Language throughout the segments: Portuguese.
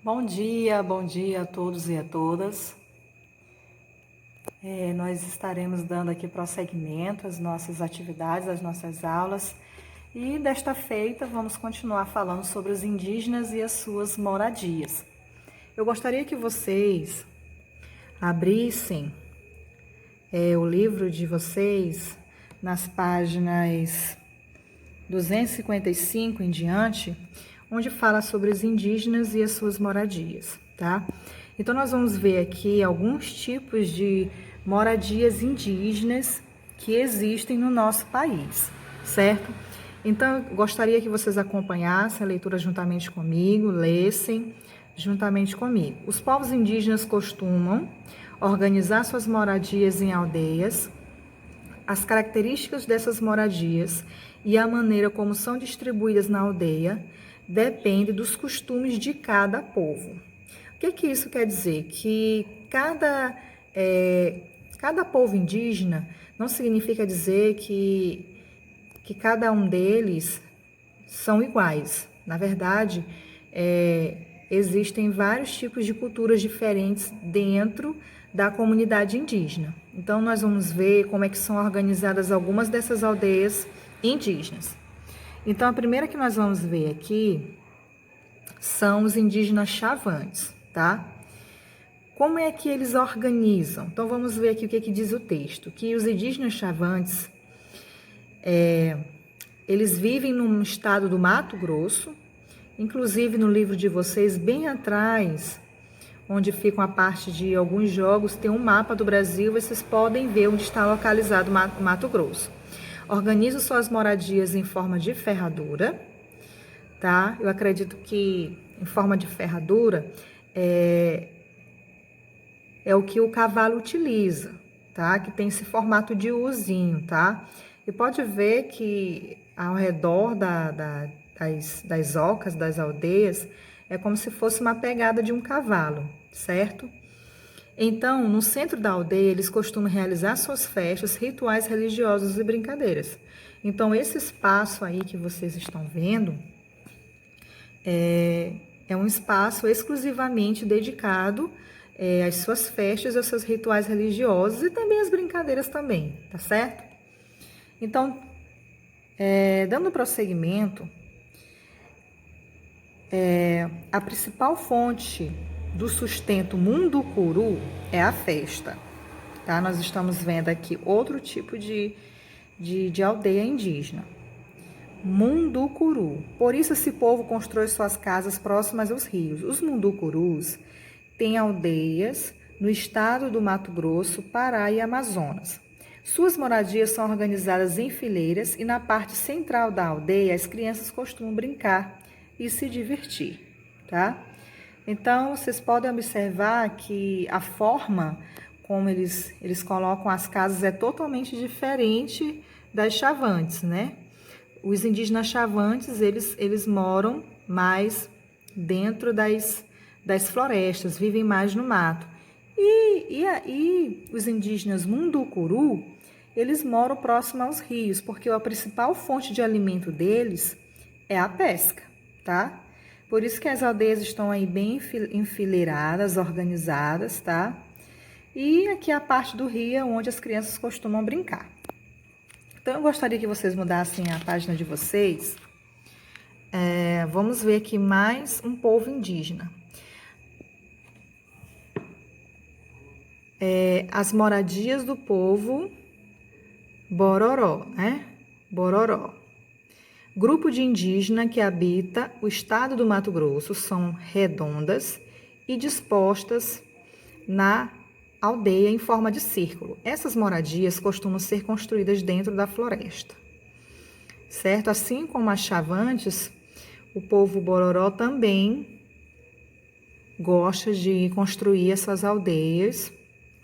Bom dia a todos e a todas. Nós estaremos dando aqui prosseguimento às nossas atividades, às nossas aulas. E desta feita vamos continuar falando sobre os indígenas e as suas moradias. Eu gostaria que vocês abrissem o livro de vocês nas páginas 255 em diante, onde fala sobre os indígenas e as suas moradias, tá? Então, nós vamos ver aqui alguns tipos de moradias indígenas que existem no nosso país, certo? Então, eu gostaria que vocês acompanhassem a leitura juntamente comigo, lessem juntamente comigo. Os povos indígenas costumam organizar suas moradias em aldeias. As características dessas moradias e a maneira como são distribuídas na aldeia depende dos costumes de cada povo. O que isso quer dizer? Que cada povo indígena não significa dizer que cada um deles são iguais. Na verdade, existem vários tipos de culturas diferentes dentro da comunidade indígena. Então, nós vamos ver como é que são organizadas algumas dessas aldeias indígenas. Então, a primeira que nós vamos ver aqui são os indígenas chavantes, tá? Como é que eles organizam? Então, vamos ver aqui o que diz o texto. Que os indígenas chavantes, eles vivem no estado do Mato Grosso. Inclusive, no livro de vocês, bem atrás, onde ficam a parte de alguns jogos, tem um mapa do Brasil, vocês podem ver onde está localizado o Mato Grosso. Organizam suas moradias em forma de ferradura, tá? Eu acredito que em forma de ferradura é o que o cavalo utiliza, tá? Que tem esse formato de Uzinho, tá? E pode ver que ao redor das ocas, das aldeias, é como se fosse uma pegada de um cavalo, certo? Então, no centro da aldeia, eles costumam realizar suas festas, rituais religiosos e brincadeiras. Então, esse espaço aí que vocês estão vendo é um espaço exclusivamente dedicado às suas festas, aos seus rituais religiosos e também às brincadeiras também, tá certo? Então, dando prosseguimento, a principal fonte do sustento munducuru é a festa, tá? Nós estamos vendo aqui outro tipo de aldeia indígena, munducuru. Por isso esse povo constrói suas casas próximas aos rios. Os munducurus têm aldeias no estado do Mato Grosso, Pará e Amazonas. Suas moradias são organizadas em fileiras e na parte central da aldeia as crianças costumam brincar e se divertir, tá? Então, vocês podem observar que a forma como eles colocam as casas é totalmente diferente das chavantes, né? Os indígenas chavantes, eles moram mais dentro das florestas, vivem mais no mato. E os indígenas munducuru, eles moram próximo aos rios, porque a principal fonte de alimento deles é a pesca, tá? Por isso que as aldeias estão aí bem enfileiradas, organizadas, tá? E aqui a parte do rio onde as crianças costumam brincar. Então, eu gostaria que vocês mudassem a página de vocês. Vamos ver aqui mais um povo indígena. As moradias do povo Bororó, né? Bororó. Grupo de indígena que habita o estado do Mato Grosso, são redondas e dispostas na aldeia em forma de círculo. Essas moradias costumam ser construídas dentro da floresta, certo? Assim como as chavantes, o povo Bororó também gosta de construir essas aldeias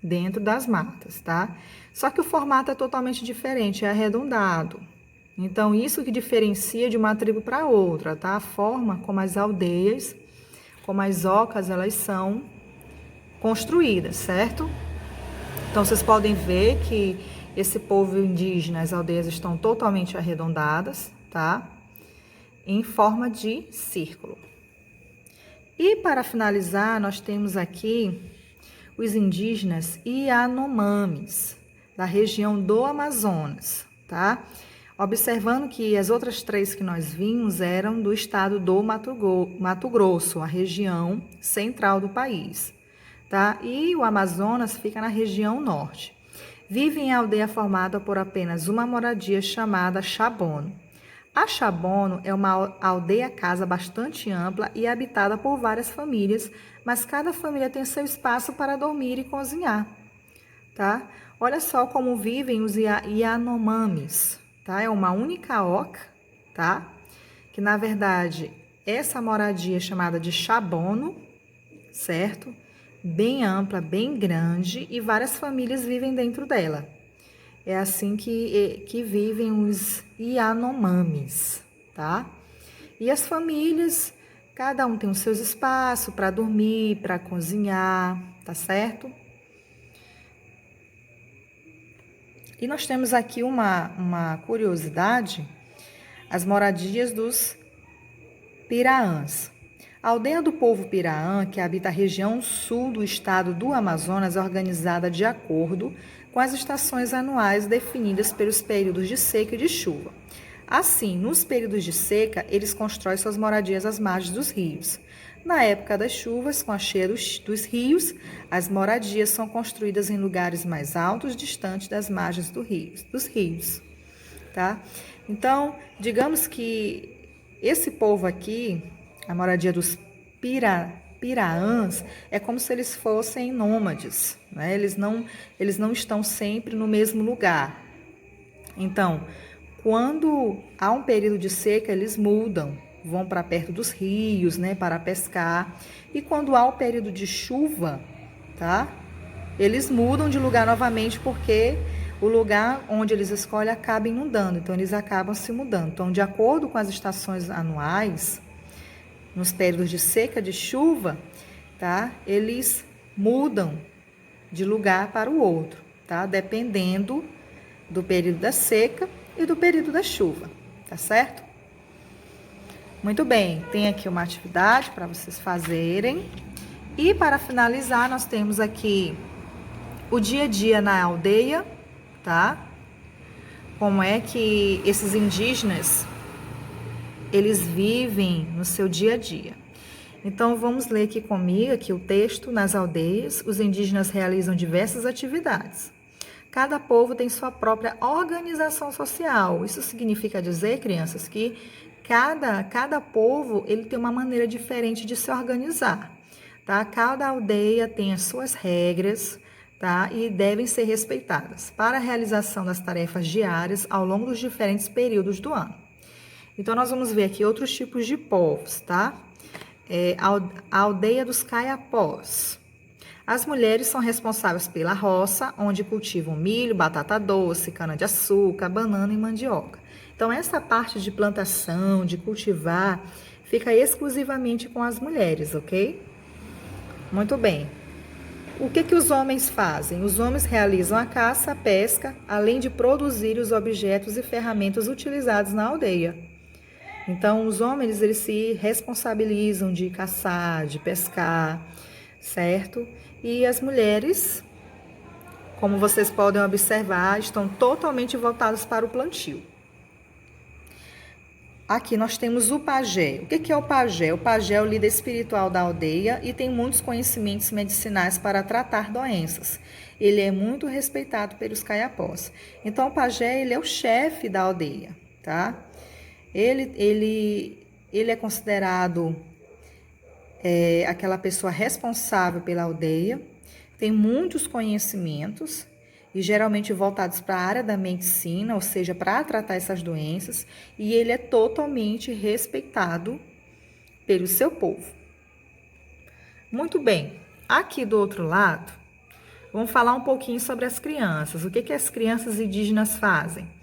dentro das matas, tá? Só que o formato é totalmente diferente, é arredondado. Então, isso que diferencia de uma tribo para outra, tá? A forma como as aldeias, como as ocas, elas são construídas, certo? Então, vocês podem ver que esse povo indígena, as aldeias estão totalmente arredondadas, tá? Em forma de círculo. E para finalizar, nós temos aqui os indígenas Yanomamis, da região do Amazonas, tá? Observando que as outras três que nós vimos eram do estado do Mato Grosso, a região central do país, tá? E o Amazonas fica na região norte. Vive em aldeia formada por apenas uma moradia chamada Chabono. A Chabono é uma aldeia-casa bastante ampla e habitada por várias famílias, mas cada família tem seu espaço para dormir e cozinhar, tá? Olha só como vivem os Yanomamis, tá? É uma única oca, tá? Que na verdade essa moradia é chamada de Chabono, certo? Bem ampla, bem grande e várias famílias vivem dentro dela. É assim que vivem os Yanomamis, tá? E as famílias, cada um tem os seus espaços para dormir, para cozinhar, tá certo? E nós temos aqui uma curiosidade, as moradias dos Piraãs. A aldeia do povo Piraã, que habita a região sul do estado do Amazonas, é organizada de acordo com as estações anuais definidas pelos períodos de seca e de chuva. Assim, nos períodos de seca, eles constroem suas moradias às margens dos rios. Na época das chuvas, com a cheia dos rios, as moradias são construídas em lugares mais altos, distantes das margens dos rios, tá? Então, digamos que esse povo aqui, a moradia dos Piraãs, é como se eles fossem nômades, né? Eles não estão sempre no mesmo lugar. Então, quando há um período de seca, eles mudam, vão para perto dos rios, né, para pescar. E quando há o período de chuva, tá? Eles mudam de lugar novamente porque o lugar onde eles escolhem acaba inundando, então eles acabam se mudando. Então, de acordo com as estações anuais, nos períodos de seca, de chuva, tá? Eles mudam de lugar para o outro, tá? Dependendo do período da seca e do período da chuva, tá certo? Muito bem, tem aqui uma atividade para vocês fazerem. E para finalizar, nós temos aqui o dia a dia na aldeia, tá? Como é que esses indígenas eles vivem no seu dia a dia. Então, vamos ler aqui comigo aqui o texto. Nas aldeias, os indígenas realizam diversas atividades. Cada povo tem sua própria organização social. Isso significa dizer, crianças, que cada povo ele tem uma maneira diferente de se organizar, tá? Cada aldeia tem as suas regras, tá? E devem ser respeitadas para a realização das tarefas diárias ao longo dos diferentes períodos do ano. Então, nós vamos ver aqui outros tipos de povos, tá? A aldeia dos Caiapós. As mulheres são responsáveis pela roça, onde cultivam milho, batata doce, cana-de-açúcar, banana e mandioca. Então, essa parte de plantação, de cultivar, fica exclusivamente com as mulheres, ok? Muito bem. O que os homens fazem? Os homens realizam a caça, a pesca, além de produzir os objetos e ferramentas utilizados na aldeia. Então, os homens, eles se responsabilizam de caçar, de pescar, certo? E as mulheres, como vocês podem observar, estão totalmente voltadas para o plantio. Aqui nós temos o pajé. O que é o pajé? O pajé é o líder espiritual da aldeia e tem muitos conhecimentos medicinais para tratar doenças. Ele é muito respeitado pelos caiapós. Então, o pajé, ele é o chefe da aldeia, tá? Ele é considerado aquela pessoa responsável pela aldeia, tem muitos conhecimentos e geralmente voltados para a área da medicina, ou seja, para tratar essas doenças, e ele é totalmente respeitado pelo seu povo. Muito bem, aqui do outro lado, vamos falar um pouquinho sobre as crianças. O que as crianças indígenas fazem?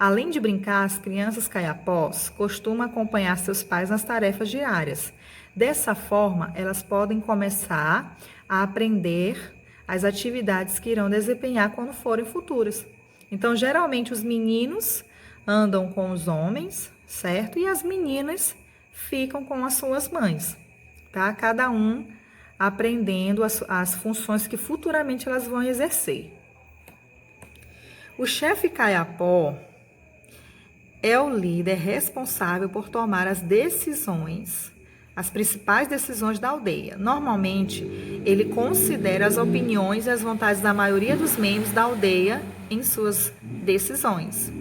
Além de brincar, as crianças caiapós costumam acompanhar seus pais nas tarefas diárias. Dessa forma, elas podem começar a aprender as atividades que irão desempenhar quando forem futuras. Então, geralmente, os meninos andam com os homens, certo? E as meninas ficam com as suas mães, tá? Cada um aprendendo as funções que futuramente elas vão exercer. O chefe Caiapó é o líder responsável por tomar as decisões, as principais decisões da aldeia. Normalmente, ele considera as opiniões e as vontades da maioria dos membros da aldeia em suas decisões.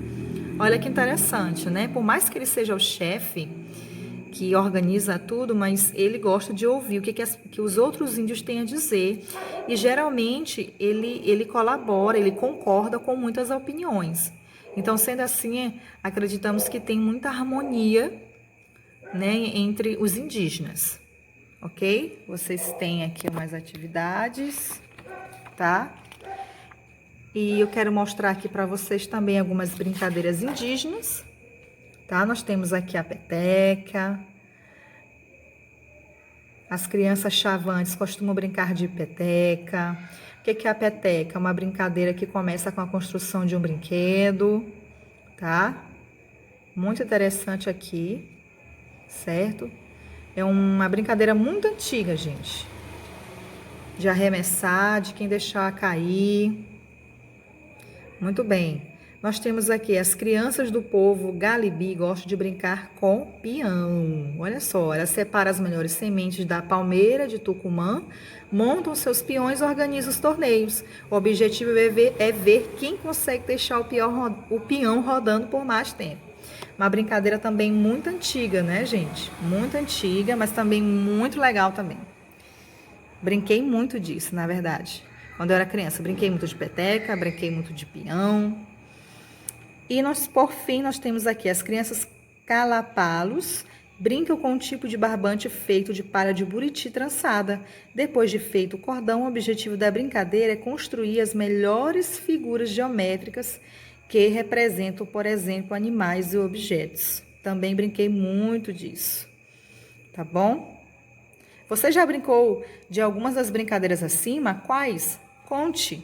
Olha que interessante, né? Por mais que ele seja o chefe que organiza tudo, mas ele gosta de ouvir o que os outros índios têm a dizer. E geralmente ele colabora, ele concorda com muitas opiniões. Então, sendo assim, acreditamos que tem muita harmonia, né, entre os indígenas, ok? Vocês têm aqui umas atividades, tá? E eu quero mostrar aqui para vocês também algumas brincadeiras indígenas, tá? Nós temos aqui a peteca. As crianças chavantes costumam brincar de peteca. O que é a peteca? É uma brincadeira que começa com a construção de um brinquedo, tá? Muito interessante aqui, certo? É uma brincadeira muito antiga, gente. De arremessar, de quem deixar cair. Muito bem. Nós temos aqui as crianças do povo Galibi gostam de brincar com peão. Olha só, elas separam as melhores sementes da palmeira de Tucumã, montam seus peões e organizam os torneios. O objetivo é ver quem consegue deixar o peão rodando por mais tempo. Uma brincadeira também muito antiga, né, gente? Muito antiga, mas também muito legal também. Brinquei muito disso, na verdade. Quando eu era criança, brinquei muito de peteca, brinquei muito de peão. E por fim, nós temos aqui as crianças calapalos, brincam com um tipo de barbante feito de palha de buriti trançada. Depois de feito o cordão, o objetivo da brincadeira é construir as melhores figuras geométricas que representam, por exemplo, animais e objetos. Também brinquei muito disso, tá bom? Você já brincou de algumas das brincadeiras acima? Quais? Conte!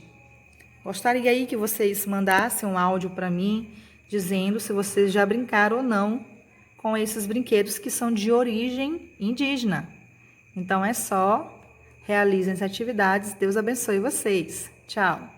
Gostaria aí que vocês mandassem um áudio para mim, dizendo se vocês já brincaram ou não com esses brinquedos que são de origem indígena. Então é só, realizem as atividades. Deus abençoe vocês. Tchau!